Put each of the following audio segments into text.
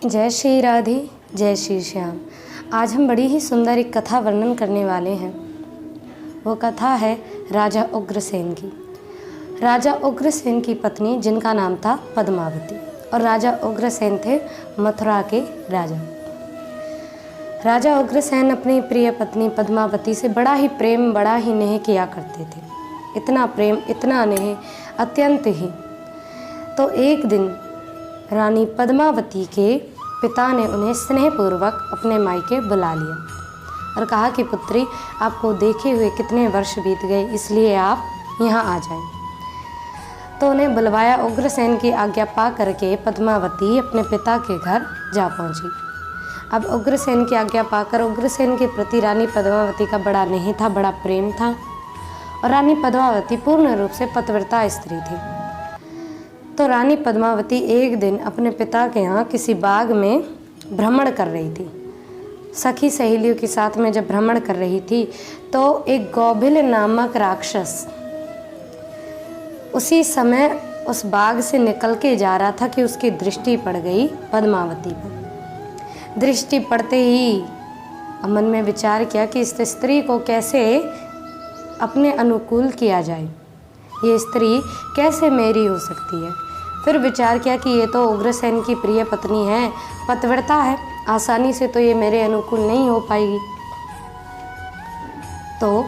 जय श्री राधे, जय श्री श्याम। आज हम बड़ी ही सुंदर एक कथा वर्णन करने वाले हैं। वो कथा है राजा उग्रसेन की। राजा उग्रसेन की पत्नी जिनका नाम था पद्मावती, और राजा उग्रसेन थे मथुरा के राजा। राजा उग्रसेन अपनी प्रिय पत्नी पद्मावती से बड़ा ही प्रेम, बड़ा ही नेह किया करते थे। इतना प्रेम, इतना नेह, अत्यंत ही। तो एक दिन रानी पद्मावती के पिता ने उन्हें स्नेहपूर्वक अपने मायके बुला लिया और कहा कि पुत्री, आपको देखे हुए कितने वर्ष बीत गए, इसलिए आप यहाँ आ जाएं। तो उन्हें बुलवाया। उग्रसेन की आज्ञा पा करके पद्मावती अपने पिता के घर जा पहुँची। अब उग्रसेन की आज्ञा पाकर उग्रसेन के प्रति रानी पद्मावती का बड़ा नेह था, बड़ा प्रेम था, और रानी पद्मावती पूर्ण रूप से पतिव्रता स्त्री थी। तो रानी पद्मावती एक दिन अपने पिता के यहाँ किसी बाग में भ्रमण कर रही थी। सखी सहेलियों के साथ में जब भ्रमण कर रही थी तो एक गौभिल नामक राक्षस उसी समय उस बाग से निकल के जा रहा था कि उसकी दृष्टि पड़ गई पद्मावती पर। दृष्टि पड़ते ही मन में विचार किया कि इस स्त्री को कैसे अपने अनुकूल किया जाए, ये स्त्री कैसे मेरी हो सकती है। फिर विचार किया कि ये तो उग्रसेन की प्रिय पत्नी है, पतिव्रता है, आसानी से तो ये मेरे अनुकूल नहीं हो पाएगी। तो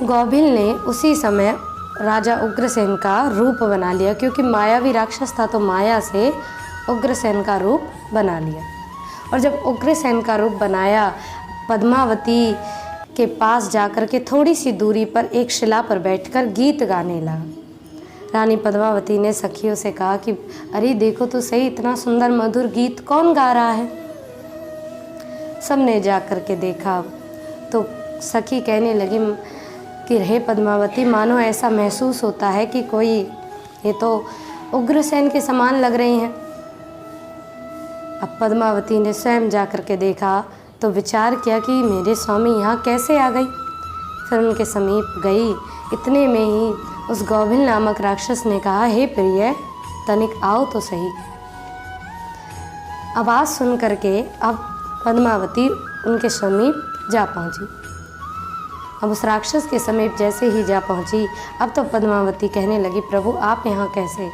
गौभिल ने उसी समय राजा उग्रसेन का रूप बना लिया, क्योंकि मायावी राक्षस था तो माया से उग्रसेन का रूप बना लिया। और जब उग्रसेन का रूप बनाया, पद्मावती के पास जाकर के थोड़ी सी दूरी पर एक शिला पर बैठकर गीत गाने लगा। रानी पद्मावती ने सखियों से कहा कि अरे देखो तो सही, इतना सुंदर मधुर गीत कौन गा रहा है। सबने जा कर के देखा तो सखी कहने लगी कि हे पद्मावती, मानो ऐसा महसूस होता है कि कोई, ये तो उग्रसेन के समान लग रही हैं। अब पद्मावती ने स्वयं जा कर के देखा तो विचार किया कि मेरे स्वामी यहाँ कैसे आ गई। फिर उनके समीप गई। इतने में ही उस गौभिल नामक राक्षस ने कहा, हे प्रिय, तनिक आओ तो सही। आवाज़ सुन करके अब पद्मावती उनके समीप जा पहुंची। अब उस राक्षस के समीप जैसे ही जा पहुंची, अब तो पद्मावती कहने लगी, प्रभु आप यहाँ कैसे।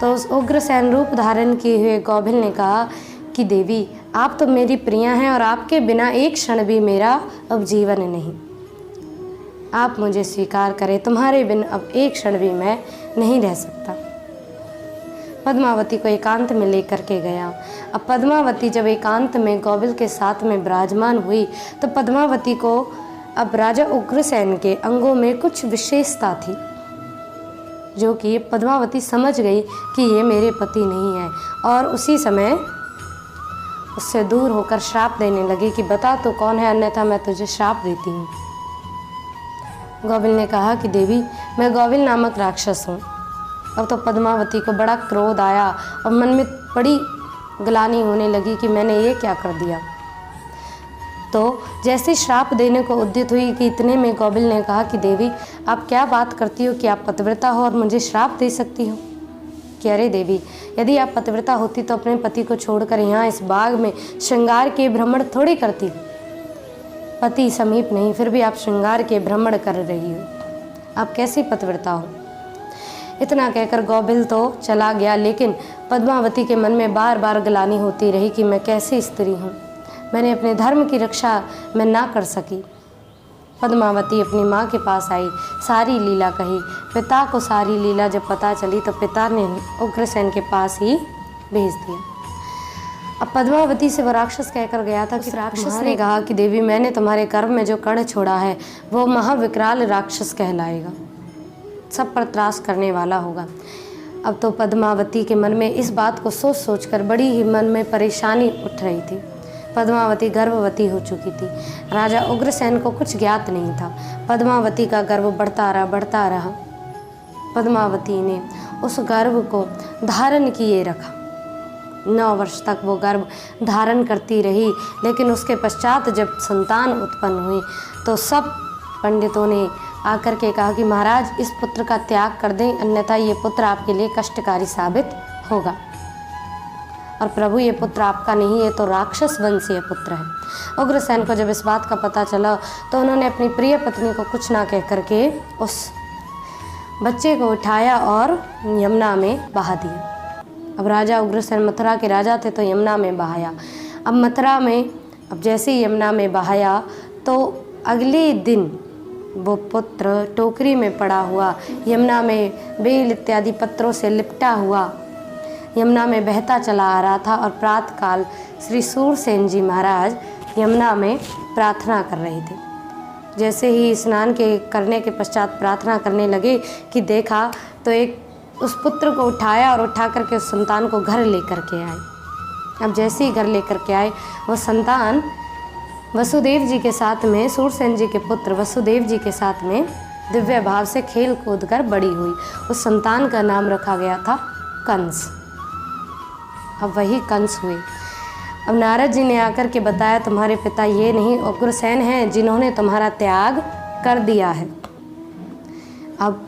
तो उस उग्रसेन रूप धारण किए हुए गौभिल ने कहा कि देवी, आप तो मेरी प्रिया हैं और आपके बिना एक क्षण भी मेरा अब जीवन नहीं। आप मुझे स्वीकार करें, तुम्हारे बिन अब एक क्षण भी मैं नहीं रह सकता। पद्मावती को एकांत में लेकर के गया। अब पद्मावती जब एकांत में गौभिल के साथ में विराजमान हुई तो पद्मावती को अब राजा उग्रसेन के अंगों में कुछ विशेषता थी, जो कि पद्मावती समझ गई कि ये मेरे पति नहीं है, और उसी समय उससे दूर होकर श्राप देने लगी कि बता तो कौन है, अन्यथा मैं तुझे श्राप देती हूँ। गौभिल ने कहा कि देवी, मैं गौभिल नामक राक्षस हूँ। अब तो पद्मावती को बड़ा क्रोध आया और मन में बड़ी ग्लानि होने लगी कि मैंने ये क्या कर दिया। तो जैसे श्राप देने को उद्यत हुई कि इतने में गौभिल ने कहा कि देवी, आप क्या बात करती हो कि आप पतिव्रता हो और मुझे श्राप दे सकती हो। कि अरे देवी, यदि आप पतिव्रता होती तो अपने पति को छोड़कर यहाँ इस बाग में श्रृंगार के भ्रमण थोड़ी करती। पति समीप नहीं, फिर भी आप श्रृंगार के भ्रमण कर रही हो, आप कैसी पतिव्रता हो। इतना कहकर गौभिल तो चला गया, लेकिन पद्मावती के मन में बार बार ग्लानि होती रही कि मैं कैसी स्त्री हूँ, मैंने अपने धर्म की रक्षा मैं ना कर सकी। पद्मावती अपनी माँ के पास आई, सारी लीला कही। पिता को सारी लीला जब पता चली तो पिता ने उग्रसेन के पास ही भेज दिया। अब पद्मावती से वो राक्षस कहकर गया था कि राक्षस ने कहा कि देवी, मैंने तुम्हारे गर्भ में जो कण छोड़ा है वो महाविकराल राक्षस कहलाएगा, सब पर त्रास करने वाला होगा। अब तो पद्मावती के मन में इस बात को सोच सोचकर बड़ी ही मन में परेशानी उठ रही थी। पद्मावती गर्भवती हो चुकी थी। राजा उग्रसेन को कुछ ज्ञात नहीं था। पद्मावती का गर्भ बढ़ता रहा। पद्मावती ने उस गर्भ को धारण किए रखा। 9 वर्ष तक वो गर्भ धारण करती रही, लेकिन उसके पश्चात जब संतान उत्पन्न हुई तो सब पंडितों ने आकर के कहा कि महाराज, इस पुत्र का त्याग कर दें, अन्यथा ये पुत्र आपके लिए कष्टकारी साबित होगा। और प्रभु ये पुत्र आपका नहीं, ये तो राक्षस वंशीय पुत्र है। उग्रसेन को जब इस बात का पता चला तो उन्होंने अपनी प्रिय पत्नी को कुछ ना कह करके उस बच्चे को उठाया और यमुना में बहा दिया। अब राजा उग्रसेन मथुरा के राजा थे तो यमुना में बहाया। अब मथुरा में अब जैसे ही यमुना में बहाया तो अगले दिन वो पुत्र टोकरी में पड़ा हुआ यमुना में बेल इत्यादि पत्रों से लिपटा हुआ यमुना में बहता चला आ रहा था। और प्रातःकाल श्री सूरसेन जी महाराज यमुना में प्रार्थना कर रहे थे। जैसे ही स्नान के करने के पश्चात प्रार्थना करने लगे कि देखा तो एक उस पुत्र को उठाया और उठा करके उस संतान को घर लेकर के आए। अब जैसे ही घर लेकर के आए वो संतान वसुदेव जी के साथ में, सूरसेन जी के पुत्र वसुदेव जी के साथ में दिव्य भाव से खेल कूद कर बड़ी हुई। उस संतान का नाम रखा गया था कंस। अब वही कंस हुए। अब नारद जी ने आकर के बताया तुम्हारे पिता ये नहीं उग्रसेन हैं जिन्होंने तुम्हारा त्याग कर दिया है। अब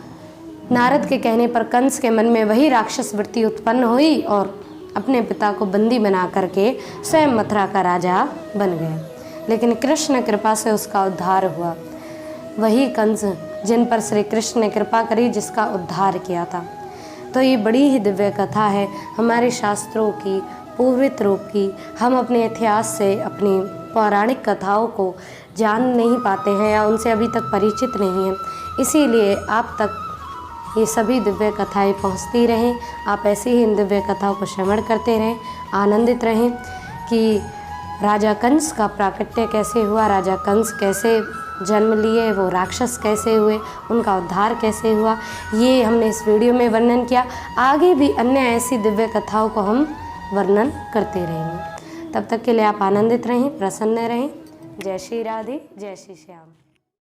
नारद के कहने पर कंस के मन में वही राक्षस वृत्ति उत्पन्न हुई और अपने पिता को बंदी बना करके स्वयं मथुरा का राजा बन गया। लेकिन कृष्ण कृपा से उसका उद्धार हुआ। वही कंस जिन पर श्री कृष्ण ने कृपा करी, जिसका उद्धार किया था। तो ये बड़ी ही दिव्य कथा है हमारे शास्त्रों की, पूर्वित रूप की। हम अपने इतिहास से अपनी पौराणिक कथाओं को जान नहीं पाते हैं या उनसे अभी तक परिचित नहीं हैं। इसीलिए आप तक ये सभी दिव्य कथाएं पहुंचती रहें। आप ऐसे ही इन दिव्य कथाओं को श्रवण करते रहें, आनंदित रहें कि राजा कंस का प्राकट्य कैसे हुआ, राजा कंस कैसे जन्म लिए, वो राक्षस कैसे हुए, उनका उद्धार कैसे हुआ, ये हमने इस वीडियो में वर्णन किया। आगे भी अन्य ऐसी दिव्य कथाओं को हम वर्णन करते रहेंगे। तब तक के लिए आप आनंदित रहें, प्रसन्न रहें। जय श्री राधे, जय श्री श्याम।